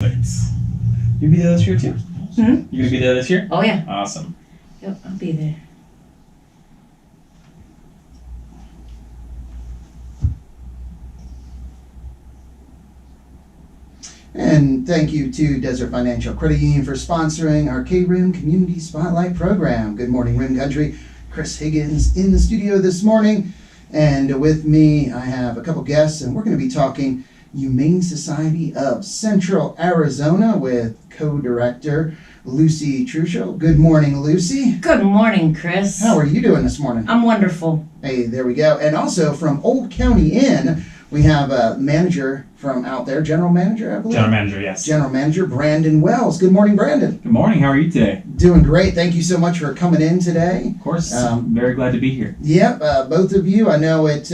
Perfect. You be there this year too? Hmm? You gonna be there this year? Oh, yeah. Awesome. Yep, I'll be there. And thank you to Desert Financial Credit Union for sponsoring our KRIM Community Spotlight Program. Good morning, Rim Country. Chris Higgins in the studio this morning. And with me, I have a couple guests, and we're going to be talking Humane Society of Central Arizona with Co-Director Luci Trushel. Good morning, Luci. Good morning, Chris. How are you doing this morning? I'm wonderful. Hey, there we go. And also from Old County Inn, we have a manager from out there, general manager, I believe. General manager, yes. General manager Brandon Wells. Good morning, Brandon. Good morning. How are you today? Doing great. Thank you so much for coming in today. Of course. Very glad to be here. Yep, both of you. I know it.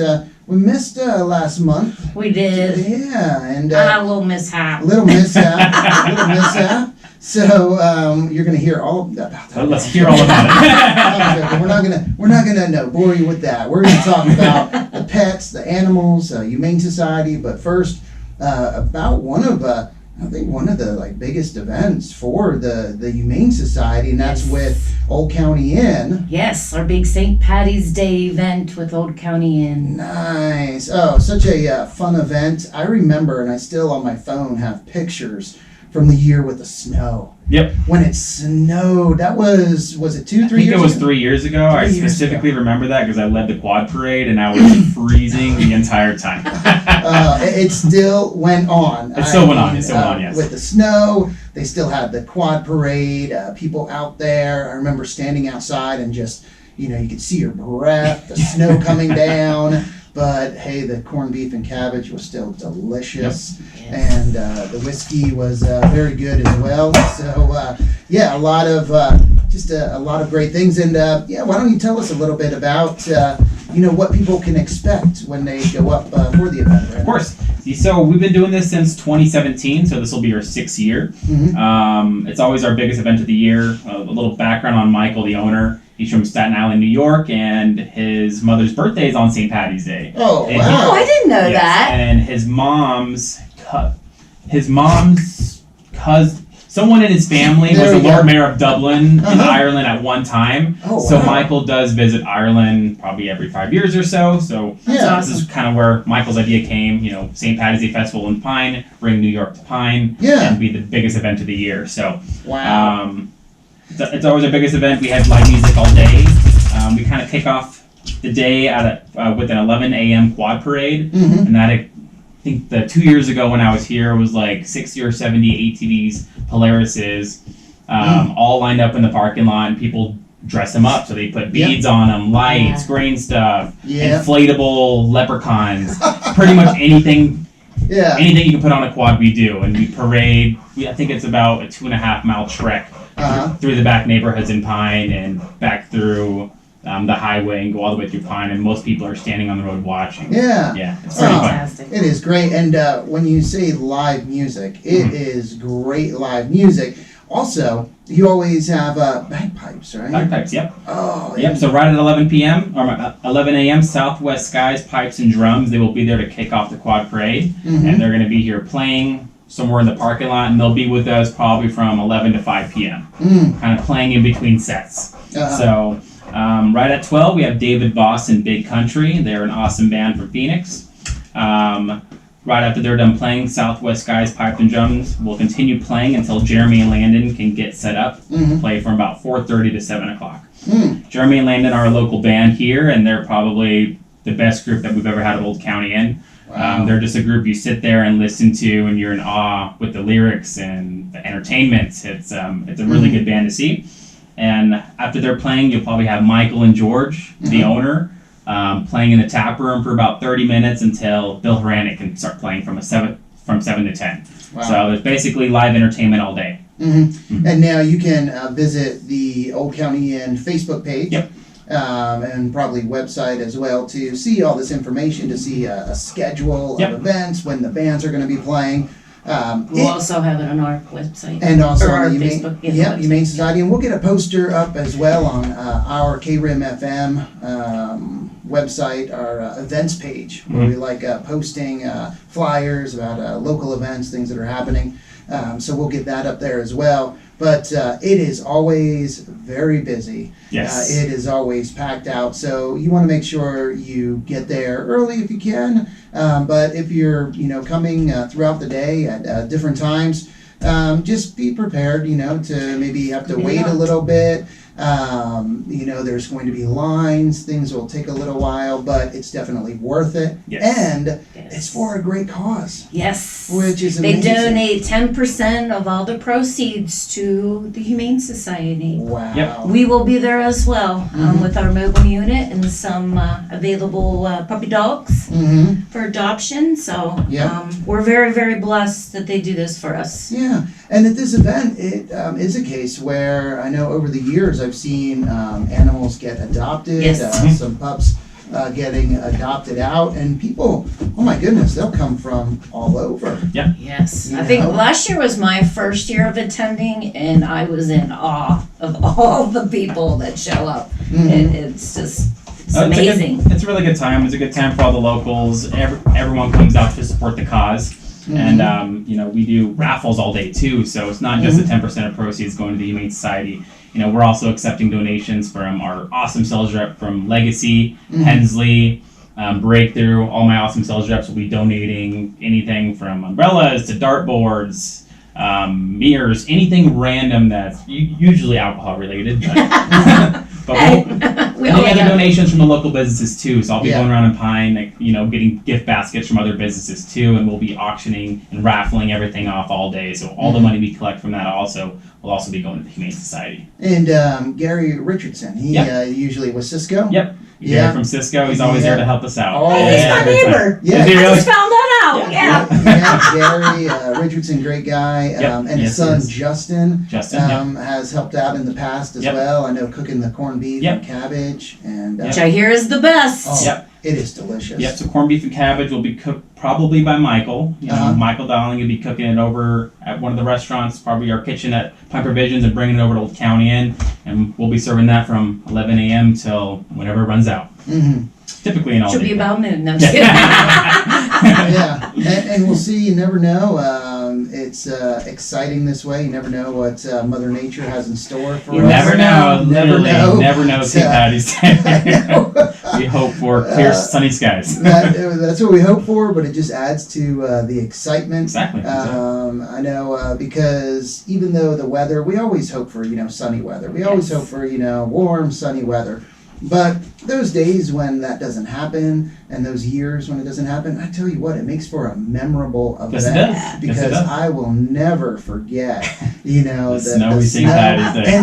We missed last month. We did. Yeah, and I had a little mishap. little mishap. Little mishap. So you're going to hear all about that. Let's hear all about it. We're not gonna bore you with that. We're gonna talk about the pets, the animals, Humane Society. But first, about one of the biggest events for the Humane Society, and that's Yes. with Old County Inn. Yes, our big St. Patty's Day event with Old County Inn. Nice. Oh, such a fun event. I remember, and I still on my phone have pictures from the year with the snow. Yep. When it snowed, that was it 2-3 years ago? I think it was 3 years ago. I 3 years specifically remember that because I led the quad parade and I was freezing the entire time. It still went on. It still went on, yes. With the snow, they still had the quad parade, people out there. I remember standing outside and just, you could see your breath, the snow coming down. But hey, the corned beef and cabbage was still delicious. Yep. And the whiskey was very good as well. So yeah, a lot of a lot of great things. And why don't you tell us a little bit about what people can expect when they go up for the event? Right? Of course. So we've been doing this since 2017, so this will be our 6th year. Mm-hmm. It's always our biggest event of the year. A little background on Michael, the owner. He's from Staten Island, New York, and his mother's birthday is on St. Patty's Day. Oh, And wow. Oh, I didn't know Yes, that. and his mom's cousin, someone in his family was There the we Lord go. Mayor of Dublin in Uh-huh. Ireland at one time. Oh, So wow. Michael does visit Ireland probably every 5 years or so. So Yeah. this is kind of where Michael's idea came. St. Patty's Day Festival in Pine, bring New York to Pine, Yeah. and be the biggest event of the year. So Wow. it's always our biggest event. We have live music all day. We kind of kick off the day with an 11 a.m. quad parade, Mm-hmm. and that I think 2 years ago when I was here was like 60 or 70 ATVs, Polarises, all lined up in the parking lot, and people dress them up. So they put beads on them, lights, Yeah. grain stuff, Yeah. inflatable leprechauns, pretty much anything Yeah. you can put on a quad we do. And we parade, I think it's about a 2.5-mile trek Uh-huh. through the back neighborhoods in Pine and back through the highway and go all the way through Pine, and most people are standing on the road watching. Yeah. Yeah, it's pretty fun. Fantastic. It is great. And when you say live music, it is great live music. Also, you always have bagpipes, right? Bagpipes, yep. Oh, Yep, so right at 11 p.m. or 11 a.m., Southwest Skies Pipes and Drums, they will be there to kick off the quad parade, Mhm. and they're going to be here playing somewhere in the parking lot, and they'll be with us probably from 11 to 5 p.m., kind of playing in between sets. Uh-huh. So right at 12, we have David Voss and Big Country. They're an awesome band from Phoenix. Right after they're done playing, Southwest Skies Pipe and Drums will continue playing until Jeremy and Landon can get set up, Mhm. play from about 4:30 to 7 o'clock. Mm. Jeremy and Landon are a local band here, and they're probably the best group that we've ever had at Old County Inn. Wow. They're just a group you sit there and listen to, and you're in awe with the lyrics and the entertainment. It's a really good band to see. And after they're playing, you'll probably have Michael and George, the owner, playing in the tap room for about 30 minutes until Bill Horanic can start playing from 7 to 10. Wow. So there's basically live entertainment all day. Mm-hmm. And now you can visit the Old County Inn Facebook page. Yep. And probably website as well to see all this information, to see a schedule Yep. of events, when the bands are going to be playing. We'll also have it on our website. And also Or on our the Facebook, yeah, Humane, website. Humane Society. And we'll get a poster up as well on our KRIM FM website, our events page, where we like posting flyers about local events, things that are happening. So we'll get that up there as well. But it is always very busy. Yes. It is always packed out. So you want to make sure you get there early if you can. But if you're, coming throughout the day at different times, just be prepared, to maybe have to wait a little bit. There's going to be lines. Things will take a little while, but it's definitely worth it. Yes. And it's for a great cause. Yes. Which is They amazing. donate 10% of all the proceeds to the Humane Society. Wow. Yep. We will be there as well with our mobile unit and some available puppy dogs Mm-hmm. for adoption. So Yeah. we're very, very blessed that they do this for us. Yeah, and at this event, it is a case where I know over the years I've seen animals get adopted, Yes. some pups getting adopted out, and people, oh my goodness, they'll come from all over. Yes. You I think know? last year was my first year of attending, and I was in awe of all the people that show up. Mhm. It's just, it's Oh, amazing. It's a really good time. It's a good time for all the locals. Everyone comes out to support the cause. Mhm. And, we do raffles all day too. So it's not just the 10% of proceeds going to the Humane Society. We're also accepting donations from our awesome sales rep from Legacy, Hensley, Breakthrough. All my awesome sales reps will be donating anything from umbrellas to dartboards, mirrors, anything random that's usually alcohol related. But We any only other got- donations from the local businesses too. So I'll be Yeah. going around in Pine, getting gift baskets from other businesses too, and we'll be auctioning and raffling everything off all day. So all the money we collect from that will also be going to the Humane Society. And Gary Richardson, he usually with Cisco. Yep. Yeah. Gary from Cisco, he's always there to help us out. Oh, Hey, he's my Every time. neighbor. Yeah. Is he I really? just found that out. Yeah. Yeah, Gary Richardson, great guy, Yep. and his Yes, son he is. Justin, Justin, has helped out in the past as Yep. well. I know cooking the corned beef Yep. and cabbage, and Which I hear is the best. oh, Yep. it is delicious. Yep, so corned beef and cabbage will be cooked probably by Michael. Michael Dowling will be cooking it over at one of the restaurants, probably our kitchen at Pine Provisions, and bringing it over to Old County Inn. And we'll be serving that from 11 a.m. till whenever it runs out. Mm-hmm. Typically an all Should day. be about noon. No, I'm just kidding. Yeah, and we'll see. You never know. It's exciting this way. You never know what Mother Nature has in store for You us. never know, literally, know. never know St. Patty's Day. We hope for clear, sunny skies. That's what we hope for, but it just adds to the excitement. Exactly. I know because even though the weather, we always hope for sunny weather. We always hope for warm, sunny weather. But those days when that doesn't happen, and those years when it doesn't happen, I tell you what, it makes for a memorable event. Yes, it does. Yes, it Because does. I will never forget, The the snowy St. snow. Patty's Day.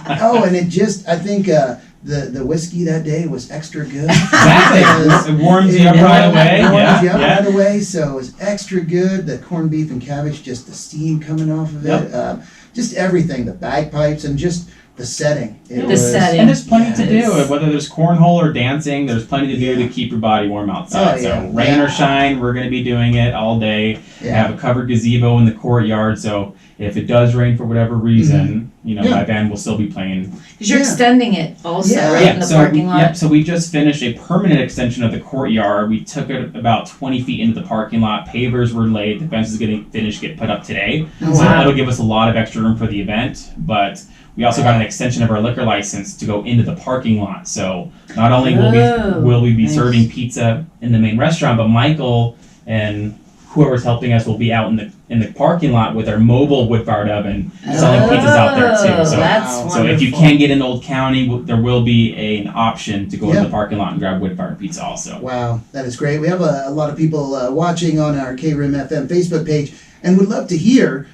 And it just, I think the whiskey that day was extra good. Exactly. It warms you up right away. Warms Yeah, you up yeah. right away, so it was extra good. The corned beef and cabbage, just the steam coming off of it. Just everything, the bagpipes, and just the setting. The setting. And there's plenty to do. Yes. Whether there's cornhole or dancing, there's plenty to do to keep your body warm outside. Oh, yeah. So rain Yeah. or shine, we're going to be doing it all day. We have a covered gazebo in the courtyard, so if it does rain for whatever reason, Yeah. my band will still be playing. Because you're Yeah. extending it also, Yeah. right, in the parking lot. So we just finished a permanent extension of the courtyard. We took it about 20 feet into the parking lot. Pavers were laid. The fence is getting finished, get put up today. Oh, So wow. that'll give us a lot of extra room for the event, but we also got an extension of our liquor license to go into the parking lot. So not only will we be nice. serving pizza in the main restaurant, but Michael and whoever's helping us will be out in the parking lot with our mobile wood-fired oven selling pizzas out there too. So, That's Wow. so if you wonderful. can't get in Old County, there will be an option to go Yeah. in the parking lot and grab wood-fired pizza also. Wow, that is great. We have a lot of people watching on our KRIM FM Facebook page, and would love to hear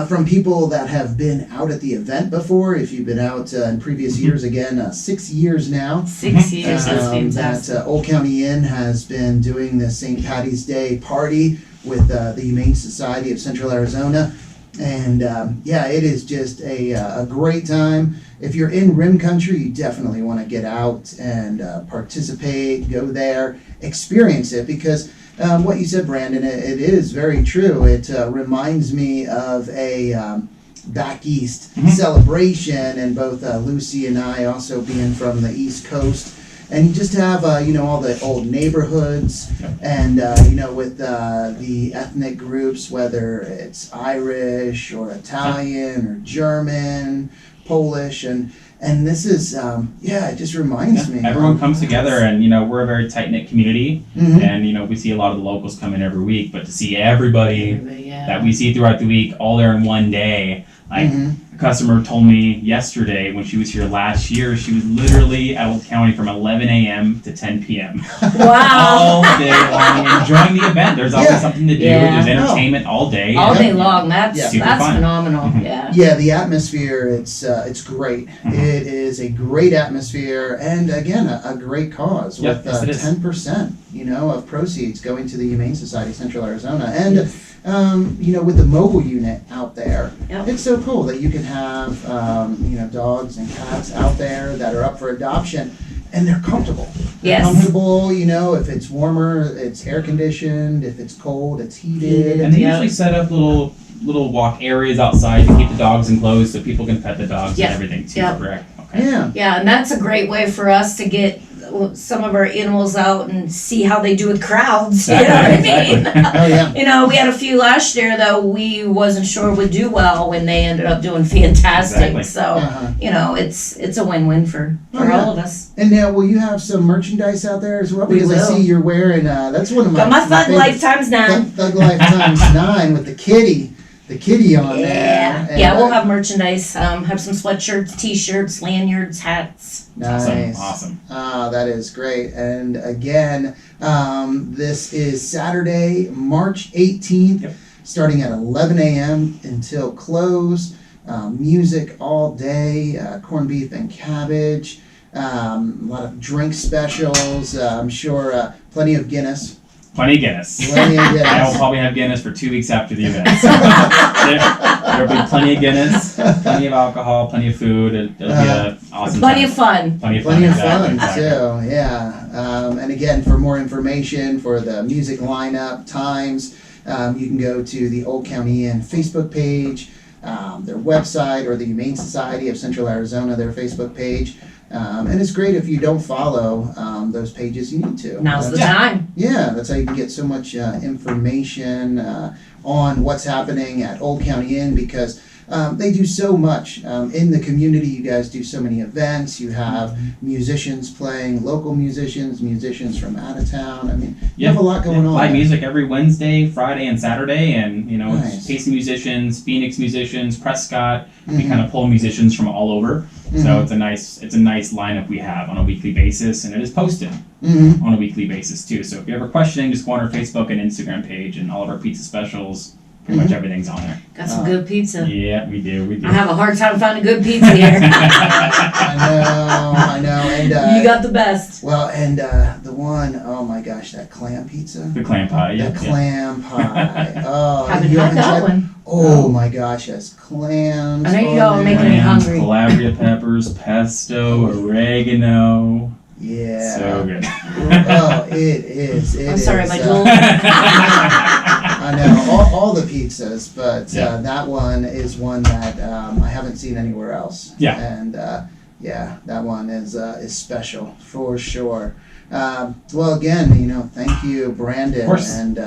from people that have been out at the event before. If you've been out in previous years, again, 6 years now. 6 years, that's fantastic. That Old County Inn has been doing the St. Patty's Day party with the Humane Society of Central Arizona. And it is just a great time. If you're in Rim Country, you definitely want to get out and participate, go there, experience it, because what you said, Brandon, it is very true. It reminds me of a back east celebration, and both Lucy and I also being from the East Coast. And you just have, all the old neighborhoods and, with the ethnic groups, whether it's Irish or Italian or German, Polish, and this is, it just reminds me. Everyone comes together, and we're a very tight knit community, Mhm. and we see a lot of the locals come in every week. But to see everybody Yeah. that we see throughout the week all there in one day, like Mhm. a customer told me yesterday when she was here last year, she was literally at Old County from 11 a.m. to 10 p.m. Wow. all day long, enjoying the event. There's always Yeah. something to do. Yeah. There's entertainment all day. All Yeah. day long. That's Yeah. Super that's fun. phenomenal. Mhm. Yeah. Yeah, the atmosphere, it's great. Mhm. It is a great atmosphere, and again, a great cause Yep, with yes, it is. 10%, of proceeds going to the Humane Society of Central Arizona. And, with the mobile unit out there, Yep. it's so cool that you can have, dogs and cats out there that are up for adoption, and they're comfortable. They're Yes. comfortable, if it's warmer, it's air conditioned, if it's cold, it's heated. And they Yeah. usually set up little walk areas outside to keep the dogs enclosed so people can pet the dogs Yeah. and everything too, Yeah. correct? Okay. Yeah. Yeah, and that's a great way for us to get some of our animals out and see how they do with crowds. You know what I mean? Exactly. Oh, yeah. We had a few last year that we wasn't sure would do well when they ended up doing fantastic. Exactly. So, Uh-huh. it's a win-win for Oh, yeah. all of us. And now, will you have some merchandise out there as well? We Because I will. see you're wearing, that's one of my Got my Thug favorite- Life times 9. Thug Life times 9 with the kitty on there. Yeah, And, yeah, we'll have merchandise. Have some sweatshirts, t-shirts, lanyards, hats. Nice. Awesome. Ah, that is great. And again, this is Saturday, March 18th, Yep. starting at 11 a.m. until close. Music all day, corned beef and cabbage, a lot of drink specials. I'm sure plenty of Guinness. Plenty of Guinness. Plenty of Guinness. I will probably have Guinness for 2 weeks after the event. So there'll be plenty of Guinness, plenty of alcohol, plenty of food. It'll be an awesome Plenty time. of fun. Plenty of fun. Plenty of exactly, fun exactly. too, yeah. And again, for more information for the music lineup, times, you can go to the Old County Inn Facebook page, their website, or the Humane Society of Central Arizona, their Facebook page. And it's great if you don't follow those pages, you need to. Now's the That's- time. Yeah, that's how you can get so much information on what's happening at Old County Inn, because they do so much in the community. You guys do so many events. You have musicians playing, local musicians from out of town. I mean, you have a lot going on. Live music every Wednesday, Friday, and Saturday, and Nice. Pacey musicians, Phoenix musicians, Prescott. We Mhm. kind of pull musicians from all over. Mhm. So it's a nice lineup we have on a weekly basis, and it is posted Mhm. on a weekly basis too. So if you're ever questioning, just go on our Facebook and Instagram page, and all of our pizza specials, pretty much everything's on there. Got some good pizza. Yeah, we do. I have a hard time finding good pizza here. I know, and You got the best. well, and the one, oh my gosh, that clam pizza. The clam pie, yeah. The clam pie. Oh, Haven't you had that tried- one. Oh my gosh, yes, clams. I know you on all there. making me Clams, hungry. Calabria peppers, pesto, oregano. Yeah. So good. Oh, it is. I'm sorry, my drool. I know all the pizzas, but Yeah. that one is one that I haven't seen anywhere else. Yeah. And that one is special for sure. Well, again, thank you, Brandon. Of course. And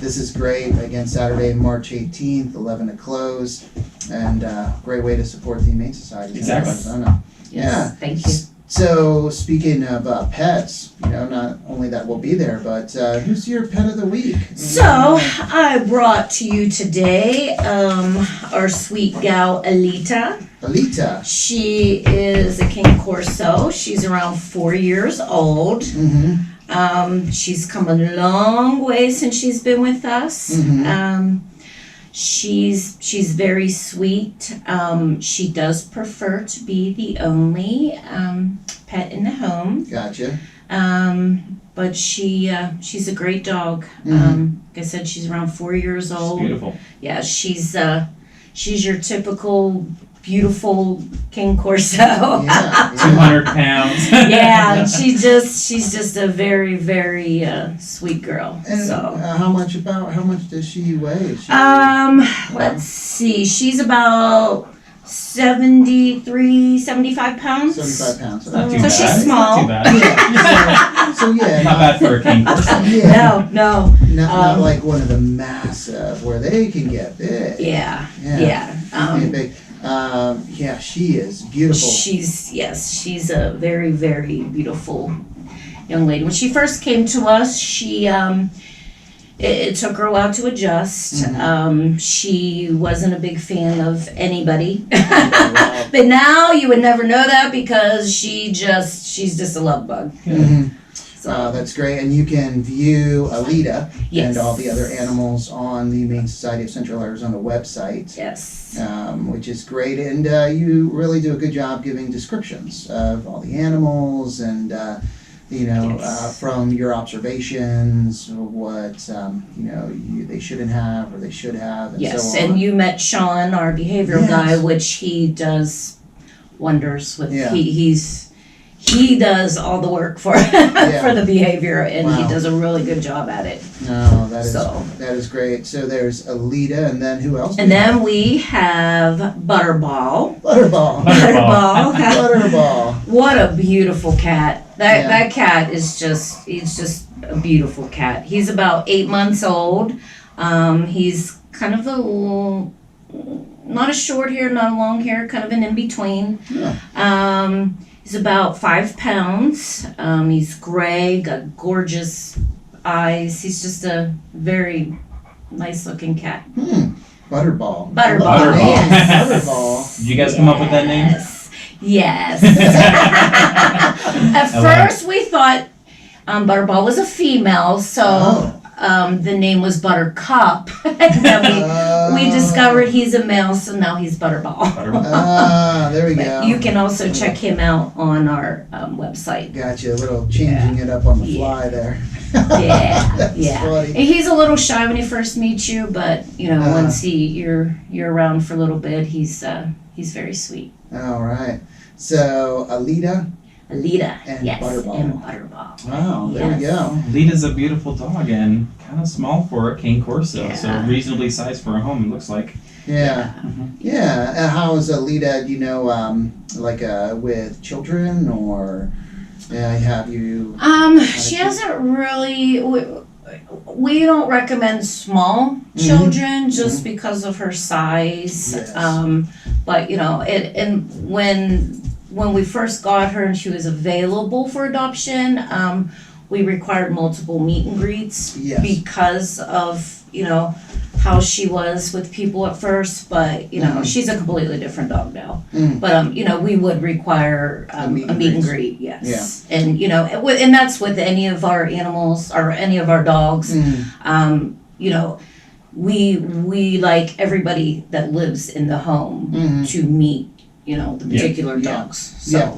this is great. Again, Saturday, March 18th, 11 to close, and great way to support the Humane Society. of Exactly. Arizona. Yes, Yeah. thank you. So, speaking of pets, not only that we'll be there, but who's your pet of the week? So, I brought to you today our sweet gal, Alita. Alita. She is a King Corso. She's around 4 years old. Mm-hmm. She's come a long way since she's been with us. Mhm. She's very sweet. She does prefer to be the only pet in the home. Gotcha. But she's a great dog. Mhm. Like I said, she's around 4 years It's old. beautiful. Yeah, she's your typical beautiful King Corso. Yeah. 200 pounds. Yeah, and she's just a very, very sweet girl. And So how much does she weigh? Is she, let's see, she's about 73, 75 pounds. 75 pounds. Not too So bad. she's It's small. Not too bad. Yeah. So yeah, Not bad for a cane corso. Yeah. No. Not like one of the massive where they can get big. Yeah. They big. Yeah, she is beautiful. She's a very, very beautiful young lady. When she first came to us, it took her a while to adjust. She wasn't a big fan of anybody. Wow. But now you would never know that because she's just a love bug. So, That's great. And you can view Alita Yes. and all the other animals on the Humane Society of Central Arizona website. yes. Which is great, and you really do a good job giving descriptions of all the animals and Yes. from your observations what they shouldn't have or they should have, and Yes, so on. and you met Sean, our behavioral Yes. guy, which he does wonders with. Yeah. He does all the work for for the behavior, and Wow. he does a really good job at it. No, that So. is great. So there's Alita, and then who else? And then we have Butterball. Butterball. Butterball. What a beautiful cat. Yeah. That cat is he's just a beautiful cat. He's about 8 months old. He's kind of not a short hair, not a long hair, kind of an in-between. Yeah. He's about 5 pounds. He's gray, got gorgeous eyes. He's just a very nice looking cat. Butterball. Butterball, yes. Butterball. Did you guys come up with that name? Yes. At first we thought Butterball was a female, so the name was Buttercup. And then we discovered he's a male, so now he's Butterball. There we go. But you can also check him out on our website. Gotcha. A little changing it up on the fly there. Yeah, That's yeah. funny. And he's a little shy when he first meets you, but once you're around for a little bit, he's very sweet. All right. So Alita. Alita, And yes, Butterball. and Butterball. Wow, there we Yes. go. Lita's a beautiful dog and kind of small for a cane corso, Yeah. so reasonably sized for a home, it looks like. Yeah. Yeah. How is Alita, with children or have you? She hasn't really. We don't recommend small children just because of her size. Yes. But when we first got her and she was available for adoption, we required multiple meet and greets Yes. because of how she was with people at first. But she's a completely different dog now. But we would require a meet and greet, yes. Yeah. And that's with any of our animals or any of our dogs. We like everybody that lives in the home to meet the particular dogs. So. Yeah.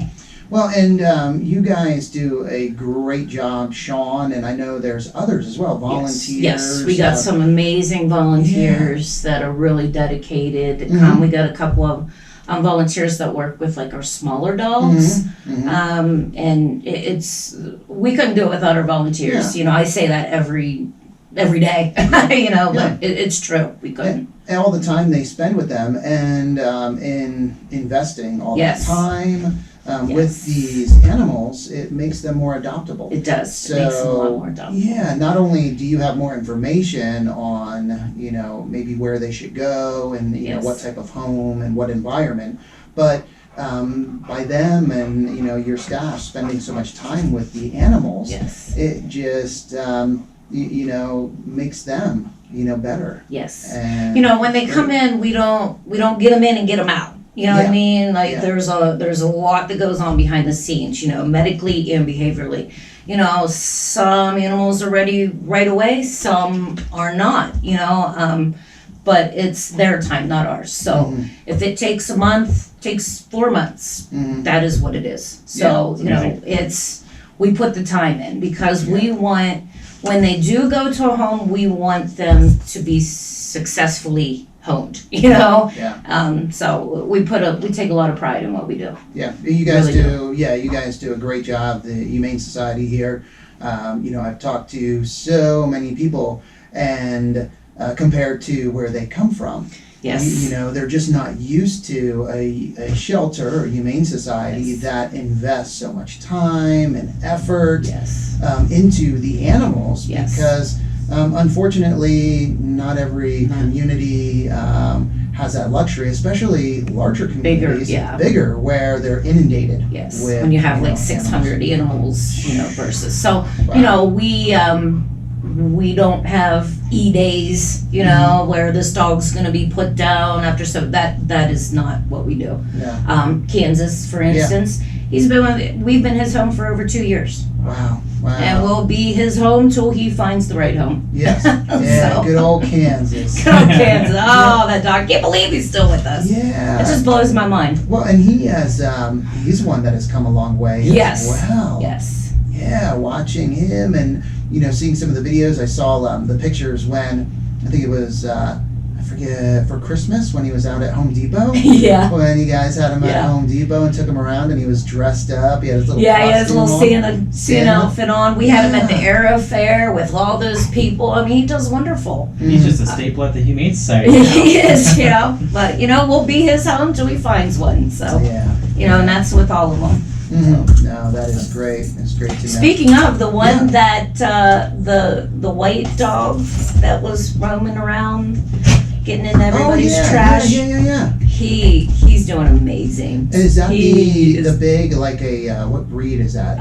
Well, and you guys do a great job, Sean, and I know there's others as well, volunteers. Yes, we got some amazing volunteers that are really dedicated. We got a couple of volunteers that work with our smaller dogs, and we couldn't do it without our volunteers. I say that every day, but it's true. We couldn't. And all the time they spend with them, and in investing all that time. With these animals, it makes them more adoptable. It does. So, it makes them a lot more adoptable. Yeah, not only do you have more information on, maybe where they should go and, what type of home and what environment, but by them and, your staff spending so much time with the animals, it just, makes them, better. Yes. And when they come in, we don't get them in and get them out. You know what I mean? There's a lot that goes on behind the scenes, medically and behaviorally. Some animals are ready right away, some are not, but it's their time, not ours. So if it takes a month, takes 4 months, that is what it is. So, we put the time in because we want, when they do go to a home, we want them to be successfully honed, so we take a lot of pride in what we do. Yeah, you guys Really do. Yeah, you guys do a great job. The Humane Society here. I've talked to so many people, and compared to where they come from, Yes. You know, they're just not used to a shelter or humane society Yes. that invests so much time and effort Yes. into the animals, Yes. because unfortunately not every community has that luxury, especially larger communities, bigger, where they're inundated. Yes. With, when you have like know, 600 animals, you know, versus so Wow. you know we don't have days, you know, where this dog's going to be put down after, so that is not what we do. Yeah. Kansas, for instance, we've been his home for over 2 years. Wow. And we'll be his home till he finds the right home. Yes. Yeah. So. Good old Kansas. Good old Kansas. Oh, that dog! I can't believe he's still with us. Yeah. It just blows my mind. Well, and he has he's one that has come a long way Yes. as well. Yes. Yeah, watching him and, you know, seeing some of the videos. I saw the pictures when, I think it was, I forget, for Christmas when he was out at Home Depot. Yeah. When you guys had him at Yeah. Home Depot and took him around and he was dressed up. He had his little Yeah, he has a little costume Santa on. outfit on. We had him at the Aero Fair with all those people. I mean, he does wonderful. He's just a staple at the Humane Society. He is, you know. But, you know, we'll be his home till he finds one. So, Yeah. you know, and that's with all of them. Mhm. No, that is great. It's great to know. Speaking of the one that, the white dog that was roaming around, getting in everybody's trash, Yeah. he's doing amazing. And is that He the is- big, like a, what breed is that?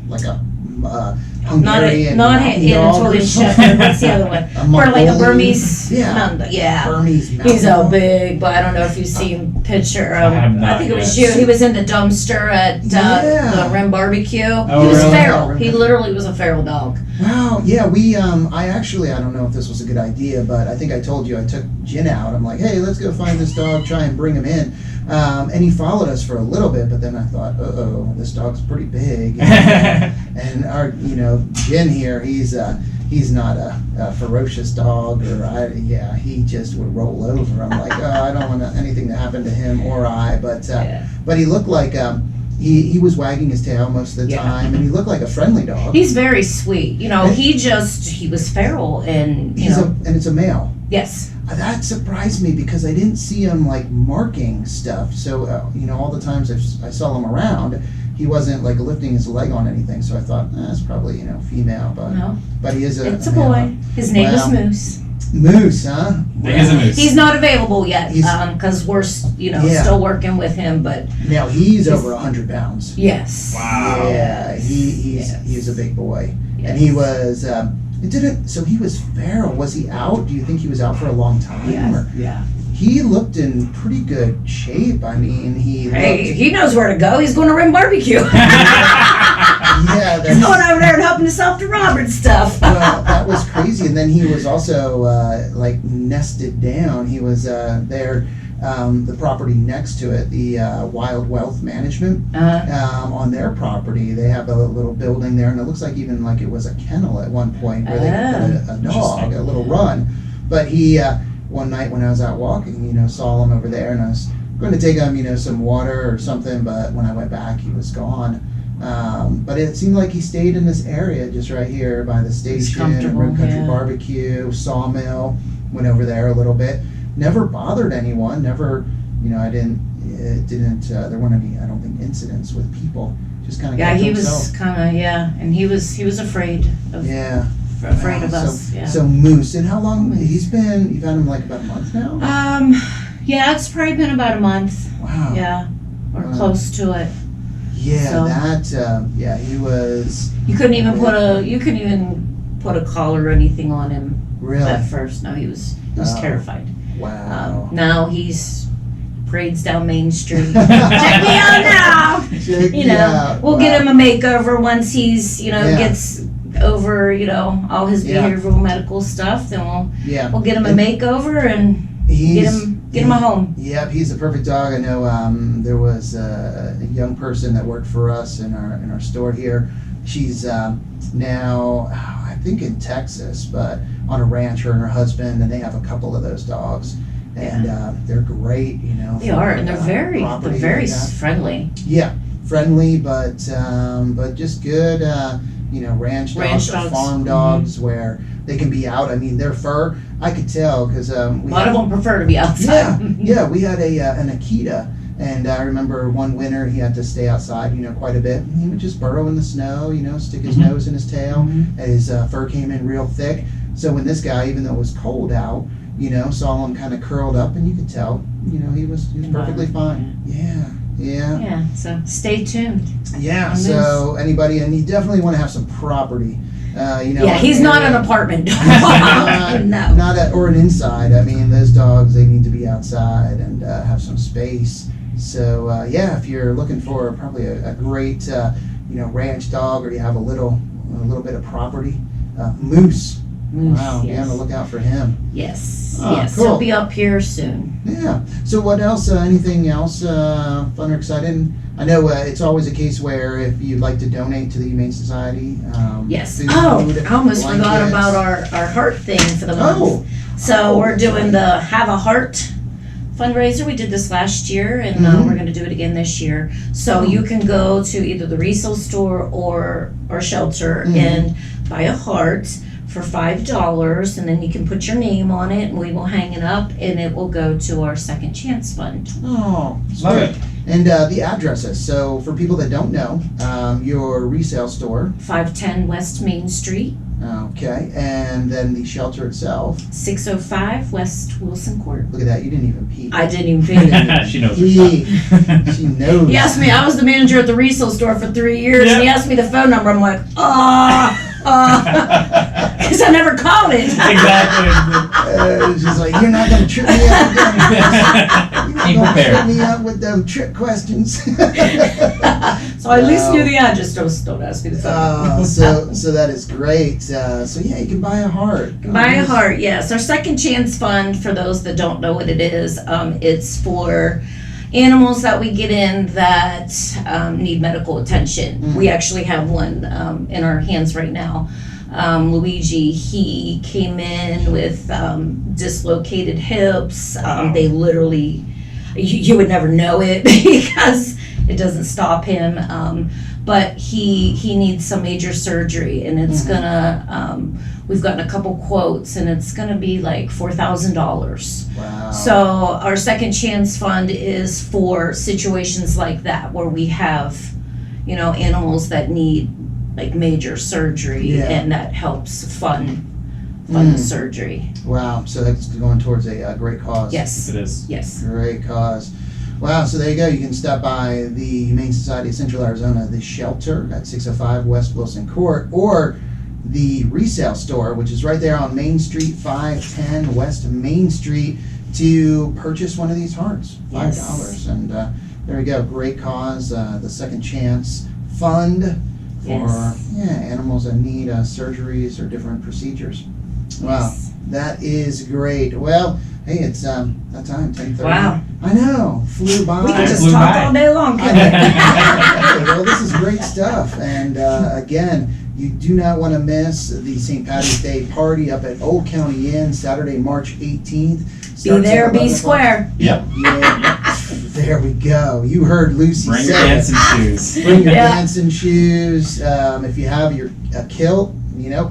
Like a Not Hungarian not mountain dog or Anatolian something? Shepherd. What's the other one? A Or like a Mongolian? Burmese. Yeah. Mountain, yeah. Burmese mountain He's a dog? big, but I don't know if you've seen picture. I have I not think it was yet. you. He was in the dumpster at Yeah. the Rim Barbecue. Oh, he was really? feral. He literally was a feral dog. Wow, yeah, we, I actually, I don't know if this was a good idea, but I think I told you I took Jen out. I'm like, hey, let's go find this dog, try and bring him in. And he followed us for a little bit, but then I thought, this dog's pretty big. And our, you know, Jen here, he's not a ferocious dog, or he just would roll over. I'm like, I don't want anything to happen to him or but he looked like, he was wagging his tail most of the time, and he looked like a friendly dog. He's very sweet. You know, he was feral, and you know. And it's a male. Yes. That surprised me because I didn't see him like marking stuff. So, you know, all the times I saw him around, he wasn't like lifting his leg on anything. So I thought, it's probably, you know, female, but he is It's a male. boy. His name is Wow. Moose. Moose, huh? He is a moose. He's not available yet, He's- because we're Yeah. still working with him. But Now he's over 100 pounds. yes. Wow. Yeah, he's a big boy, and he was. So he was feral. Was he out? Do you think he was out for a long time? Yeah. Or- Yeah. He looked in pretty good shape. I mean, Hey, he knows where to go. He's going to Rim Barbecue. Yeah, He's going over there and helping himself to Robert stuff. Well, that was crazy. And then he was also like nested down. He was there, the property next to it, the Wild Wealth Management, on their property. They have a little building there, and it looks like even like it was a kennel at one point where they put a dog, a little run. But he, one night when I was out walking, you know, saw him over there, and I was going to take him, you know, some water or something. But when I went back, he was gone. But it seemed like he stayed in this area just right here by the station, Rim Country Barbecue, Sawmill. Went over there a little bit. Never bothered anyone. Never, you know, there weren't any, I don't think, incidents with people. Just kind of Yeah, kept he himself. was kind of, and he was afraid of afraid of us. Yeah. So Moose, and how long you've had him like about a month now? Yeah, it's probably been about a month. Wow. Yeah, or Wow. close to it. Yeah, So- he was You couldn't even put a collar or anything on him really, at first. No, he was Oh. terrified. wow. Now he's parades down Main Street. Check me out now. Check You me know, out. we'll Wow. get him a makeover once he's, Yeah. gets over, all his Yeah. behavioral medical stuff. Then Yeah. we'll get him a And makeover and he's- get him a home. Yep, he's a perfect dog. I know there was a young person that worked for us in our store here. She's now, I think in Texas, but on a ranch, her and her husband, and they have a couple of those dogs. And they're great, you know. They for, are, and they're very property very like that. friendly. Yeah, friendly, but just good. ranch Ranch dogs or dogs. farm dogs where they can be out. I mean, their fur, I could tell because A lot of them prefer to be outside. yeah, we had an Akita, and I remember one winter he had to stay outside, quite a bit. And he would just burrow in the snow, stick his nose in his tail. His fur came in real thick. So when this guy, even though it was cold out, saw him kind of curled up, and you could tell, he was perfectly fine. Yeah. Yeah, so stay tuned. Yeah, on so anybody, and you definitely want to have some property. Yeah, he's not an apartment dog. No. Not or an inside. I mean, those dogs, they need to be outside and have some space. So if you're looking for probably a great ranch dog, or you have a little bit of property, Moose. Wow, be on the lookout for him. Yes, Oh, yes, cool. he'll be up here soon. Yeah. So what else? Anything else fun or exciting? I know it's always a case where if you'd like to donate to the Humane Society. Yes. Food, I almost forgot blankets. about our heart thing for the month. Oh. So we're that's doing right. the Have a Heart fundraiser. We did this last year, and we're going to do it again this year. So you can go to either the resale store or our shelter and buy a heart for $5, and then you can put your name on it, and we will hang it up, and it will go to our Second Chance Fund. Oh, Love sweet. it. And the addresses. So for people that don't know, your resale store. 510 West Main Street, Okay. And then the shelter itself. 605 West Wilson Court. Look at that. You didn't even peek. I didn't even pay. She knows her He- stuff. She knows. He asked me, I was the manager at the resale store for 3 years, and he asked me the phone number. I'm like, because I never called it. Exactly. She's like, you're not going to trip me up. You're Be not going to prepared. trip me up with them trick questions. So I at least knew the address. Don't ask me the phone number. So that is great. So yeah, you can buy a heart. Buy a heart, yes. Our Second Chance Fund, for those that don't know what it is, it's for animals that we get in that need medical attention. We actually have one in our hands right now. Luigi, he came in with dislocated hips. They literally, you would never know it because it doesn't stop him. But he needs some major surgery, and it's gonna, we've gotten a couple quotes, and it's gonna be like $4,000. Wow. So our Second Chance Fund is for situations like that, where we have, animals that need like major surgery, and that helps fund the surgery. Wow. So that's going towards a great cause. Yes. It is. Yes. Great cause. Wow, so there you go. You can stop by the Humane Society of Central Arizona, the shelter at 605 West Wilson Court, or the resale store, which is right there on Main Street, 510 West Main Street, to purchase one of these hearts. $5. Yes. And there we go. Great cause. The Second Chance Fund for animals that need surgeries or different procedures. Wow, Yes. that is great. Well, hey, it's that time, 10:30. Wow. I know, flew by. We can just flew talk by. all day long. I know. Well, this is great stuff. And again, you do not want to miss the St. Patty's Day party up at Old County Inn, Saturday, March 18th. Be there, be square. Yep. Yeah, there we go. You heard Lucy Bring your say it. dancing shoes. Bring your Yeah. dancing shoes. If you have a kilt,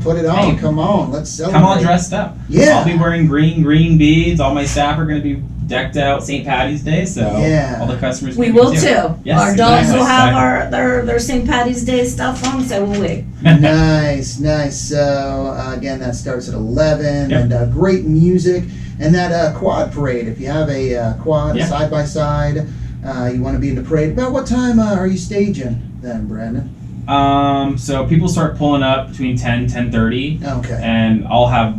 put it on. Hey. Come on, let's celebrate. Come all dressed up. Yeah. I'll be wearing green beads. All my staff are going to be decked out St. Patty's Day, so Yeah. all the customers We can will be too. Yes, Our dogs exactly. will have their St. Patty's Day stuff on, so will we. Nice. So again, that starts at 11, Yep. and great music, and that quad parade. If you have a quad Yeah. side by side, you want to be in the parade. About what time are you staging then, Brandon? So people start pulling up between 10:30, Okay. and I'll have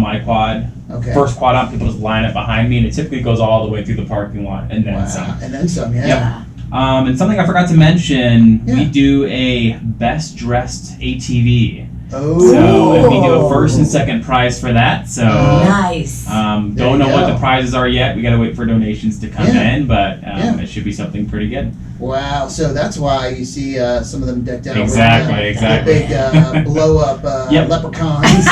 my quad Okay. first quad up. People just line up behind me, and it typically goes all the way through the parking lot, and then Wow. some. And then some. Yeah. Yep. And something I forgot to mention, Yeah. we do a best dressed ATV. Oh. So if we do a first and second prize for that. So Nice. don't There know you what go. the prizes are yet. We got to wait for donations to come Yeah. in, but Yeah. it should be something pretty good. Wow. So that's why you see some of them decked out. Exactly. with big blow up Yep. leprechauns.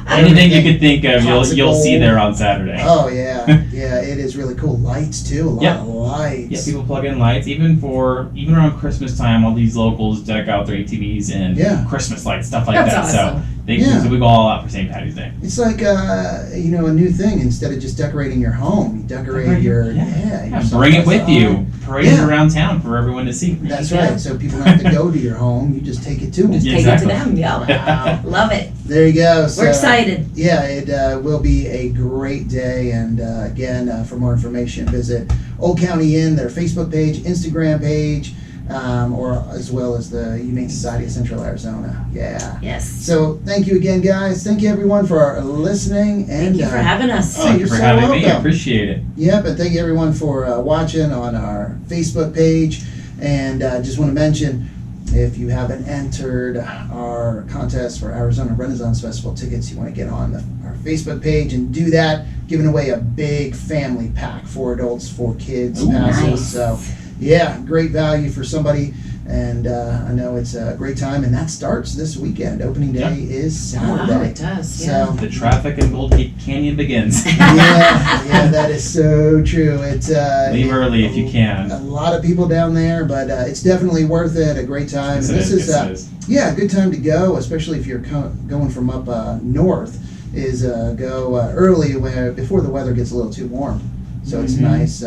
And, Anything you could think of, Popsicles. you'll see there on Saturday. Oh yeah, yeah, it is really really cool lights too. A lot Yep. of lights. Yeah, people plug in lights even around Christmas time. All these locals deck out their ATVs and Yeah. Christmas lights, stuff like That's that. awesome. So we go all out for St. Patty's Day. It's like a new thing. Instead of just decorating your home, you decorate your Yeah, your bring it with someplace. you. Parade it Yeah. around town for everyone to see. That's Yeah. right. So people don't have to go to your home. You just take it to them. Just take Exactly. it to them. Yeah. Wow. Love it. There you go. So, We're excited. Yeah, it will be a great day. And again, for more information, visit Old County Inn, their Facebook page, Instagram page, or as well as the Humane Society of Central Arizona. Yeah. Yes. So thank you again, guys. Thank you everyone for listening. And Thank you for having us. Oh, Thank you you're for so having me. I welcome. appreciate it. Yep, and thank you everyone for watching on our Facebook page. And just want to mention, if you haven't entered our contest for Arizona Renaissance Festival tickets, you want to get on our Facebook page and do that. Giving away a big family pack, 4 adults, 4 kids Ooh, passes. nice. So, yeah, great value for somebody. And I know it's a great time, and that starts this weekend. Opening day Yep. is Oh, wow, Saturday. it does. Yeah. So, The traffic in Gold Canyon begins. yeah, that is so true. It's Leave early if you can. A lot of people down there, but it's definitely worth it. A great time. Yes, And it this is. is Yes, it is. yeah, a good time to go, especially if you're going from up north. Is go early before the weather gets a little too warm. So it's Mhm. nice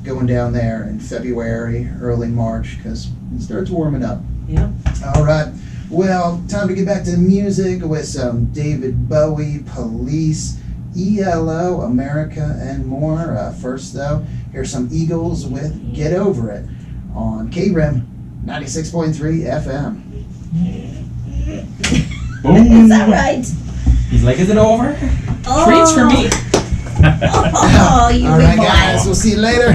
going down there in February, early March, because it starts warming up. Yep. All right. Well, time to get back to music with some David Bowie, Police, ELO, America, and more. First, though, here's some Eagles with Get Over It on KRIM 96.3 FM. Boom. Is that right? He's like, is it over? Oh. Treats for me. Oh, you All big right, boy. guys. We'll see you later.